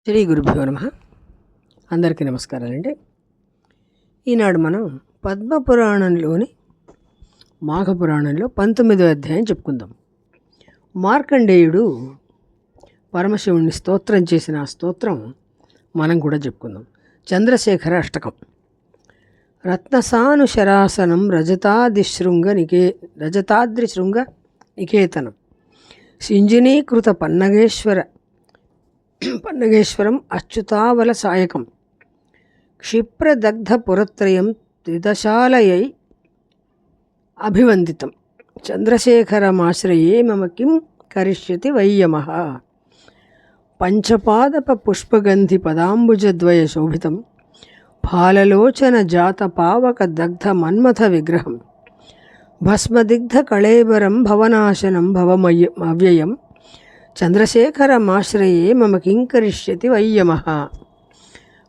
శ్రీ గురుభ్యో నమః. అందరికీ నమస్కారాలండి. ఈనాడు మనం పద్మపురాణంలోని మాఘపురాణంలో 19వ అధ్యాయం చెప్పుకుందాం. మార్కండేయుడు పరమశివుణ్ణి స్తోత్రం చేసిన ఆ స్తోత్రం మనం కూడా చెప్పుకుందాం. చంద్రశేఖర అష్టకం. రత్నసానుశరాసనం రజతాద్రిశృంగ నికేతనం సింజనీకృత పన్నగేశ్వరం అచ్యుతావల సాయకం క్షిప్రదగ్ధపురత్రయం త్రిదశాలయై అభివందితం చంద్రశేఖరమాశ్రయే మమ కిం కరిష్యతి వయ్యమః. పంచపాదప పుష్పగంధి పదాంబుజద్వయ శోభితం ఫాలలోచన జాత పావక దగ్ధ మన్మథ విగ్రహం భస్మదిగ్ధ కళేబరం భవనాశనం భవమవ్యయం చంద్రశేఖరమాశ్రయే మమ కింకరిష్యతి వయ్యమః.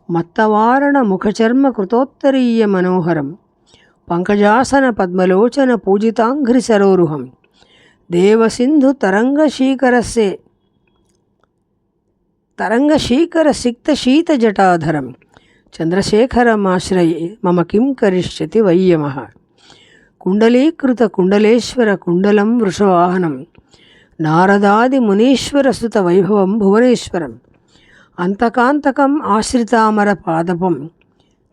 మత్తవారణ ముఖచర్మ కృతోత్తరీయ మనోహరం పంకజాసన పద్మలోచన పూజితాంఘ్రి సరోరుహం దేవసింధు తరంగశీకర సిక్త శీత జటాధరం చంద్రశేఖరమాశ్రయే మమ కిం కరిష్యతి వయ్యమః. కుండలీకృత కుండలేశ్వర కుండలం వృషవాహనం నారదాది మునీశ్వరసుత వైభవం భువనేశ్వరం అంతకాంతకం ఆశ్రితామర పాదపం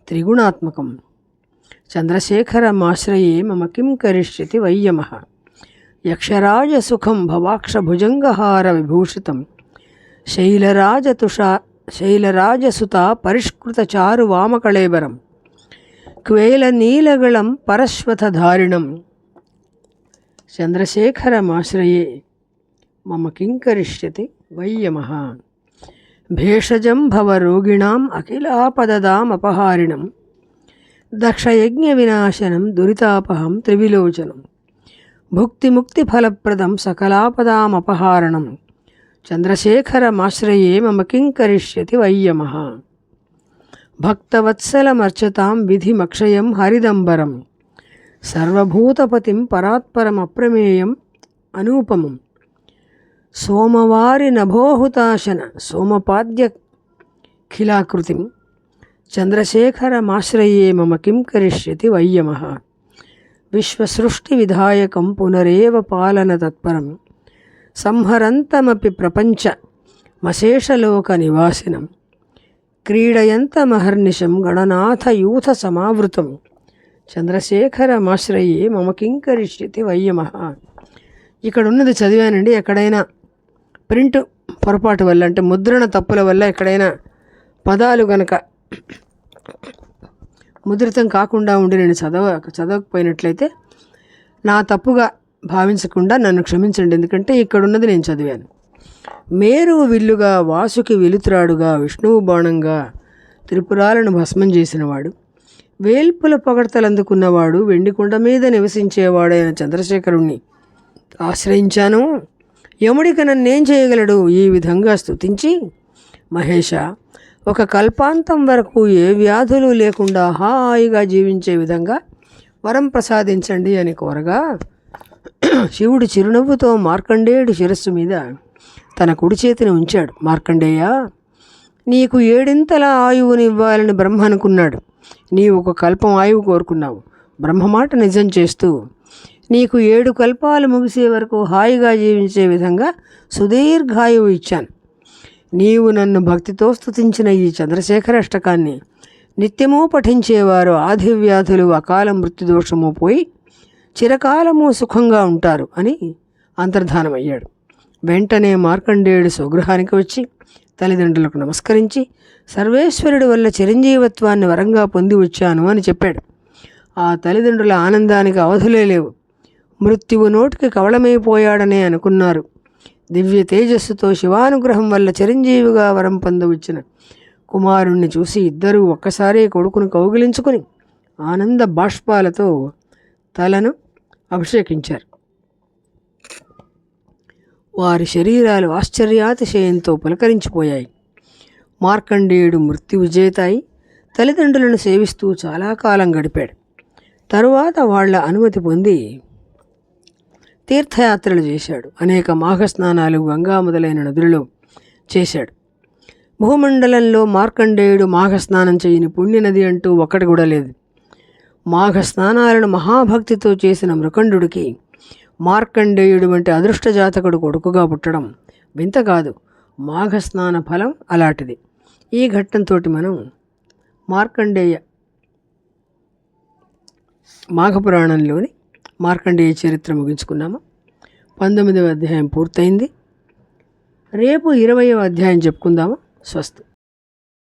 త్రిగుణాత్మకం చంద్రశేఖరమాశ్రయే మమ కిం కరిష్యతి వయ్యమః. యక్షరాజసుఖం భవాక్షభుజంగహార విభూషితం శైలరాజసుత పరిష్కృత చారు వామకళేబరం క్వేల నీలగళం పరశ్వతధారిణం చంద్రశేఖరమాశ్రయే మమ కింకరిష్యతి వయ్యమః. భేషజం భవరోగిణాం అఖిలాపదదామపహారిణం దక్షయజ్ఞ వినాశనం దురితాపహం త్రివిలోచనం భుక్తిముక్తిఫలప్రదం సకలాపదామపహారణం చంద్రశేఖరమాశ్రయే మమ కింకరిష్యతి వయ్యమః. భక్తవత్సలమర్చతాం విధిమక్షయం హరిదంబరం సర్వభూతపతిం పరాత్పరమప్రమేయం అనూపమం సోమవారి నభోహుతాశన సోమపాద్యఖిలాకృతిం చంద్రశేఖరమాశ్రయే మమ కిం కరిష్యతి వయ్యమః. విశ్వసృష్టివిధాయకం పునరేవ పాలన తత్పరం సంహరంతమపి ప్రపంచమశేషలోక నివాసినం క్రీడయంతమహర్నిశం గణనాథయూథ సమావృతం చంద్రశేఖరమాశ్రయే మమ కిం కరిష్యతి వయ్యమః. ఇక్కడ ఉన్నది చదివానండి. ఎక్కడైనా ప్రింట్ పొరపాటు వల్ల అంటే ముద్రణ తప్పుల వల్ల ఎక్కడైనా పదాలు గనక ముద్రితం కాకుండా ఉండి నేను చదవకపోయినట్లయితే నా తప్పుగా భావించకుండా నన్ను క్షమించండి. ఎందుకంటే ఇక్కడున్నది నేను చదివాను. మేరు విల్లుగా వాసుకి వెలుతురాడుగా విష్ణువు బాణంగా త్రిపురాలను భస్మం చేసినవాడు వేల్పుల పొగడ్తలందుకున్నవాడు వెండికొండ మీద నివసించేవాడైన చంద్రశేఖరుణ్ణి ఆశ్రయించాను. యముడికి నన్నేం చేయగలడు? ఈ విధంగా స్తుతించి మహేష, ఒక కల్పాంతం వరకు ఏ వ్యాధులు లేకుండా హాయిగా జీవించే విధంగా వరం ప్రసాదించండి అని కోరగా శివుడు చిరునవ్వుతో మార్కండేయుడి శిరస్సు మీద తన కుడి చేతిని ఉంచాడు. మార్కండేయ, నీకు 7 ఆయువునివ్వాలని బ్రహ్మ అనుకున్నాడు. నీవు ఒక కల్పం ఆయువు కోరుకున్నావు. బ్రహ్మమాట నిజం చేస్తూ నీకు 7 కల్పాలు ముగిసే వరకు హాయిగా జీవించే విధంగా సుదీర్ఘాయువు ఇచ్చాను. నీవు నన్ను భక్తితో స్తుతించిన ఈ చంద్రశేఖర అష్టకాన్ని నిత్యమూ పఠించేవారు ఆధివ్యాధులు అకాల మృత్యుదోషము పోయి చిరకాలము సుఖంగా ఉంటారు అని అంతర్ధానమయ్యాడు. వెంటనే మార్కండేయుడు స్వగృహానికి వచ్చి తల్లిదండ్రులకు నమస్కరించి సర్వేశ్వరుడి వల్ల చిరంజీవత్వాన్ని వరంగా పొంది వచ్చాను అని చెప్పాడు. ఆ తల్లిదండ్రుల ఆనందానికి అవధులే లేవు. మృత్యువు నోటికి కవళమైపోయాడనే అనుకున్నారు. దివ్య తేజస్సుతో శివానుగ్రహం వల్ల చిరంజీవిగా వరం పొందవచ్చిన కుమారుణ్ణి చూసి ఇద్దరూ ఒక్కసారే కొడుకును కౌగిలించుకుని ఆనంద బాష్పాలతో తలను అభిషేకించారు. వారి శరీరాలు ఆశ్చర్యాతిశయంతో పులకరించిపోయాయి. మార్కండేయుడు మృత్యు విజేతాయి తల్లిదండ్రులను సేవిస్తూ చాలా కాలం గడిపాడు. తరువాత వాళ్ల అనుమతి పొంది తీర్థయాత్రలు చేశాడు. అనేక మాఘస్నానాలు గంగా మొదలైన నదులలో చేశాడు. భూమండలంలో మార్కండేయుడు మాఘస్నానం చేయని పుణ్యనది అంటూ ఒక్కటి కూడా లేదు. మాఘస్నానాలను మహాభక్తితో చేసిన మృకండుడికి మార్కండేయుడు వంటి అదృష్ట జాతకుడు కొడుకుగా పుట్టడం వింత కాదు. మాఘస్నాన ఫలం అలాంటిది. ఈ ఘట్టంతో మనం మార్కండేయ మాఘపురాణంలోని మార్కండేయ చరిత్ర ముగించుకున్నాము. 19వ అధ్యాయం పూర్తయింది. రేపు 20వ అధ్యాయం చెప్పుకుందాము. స్వస్తి.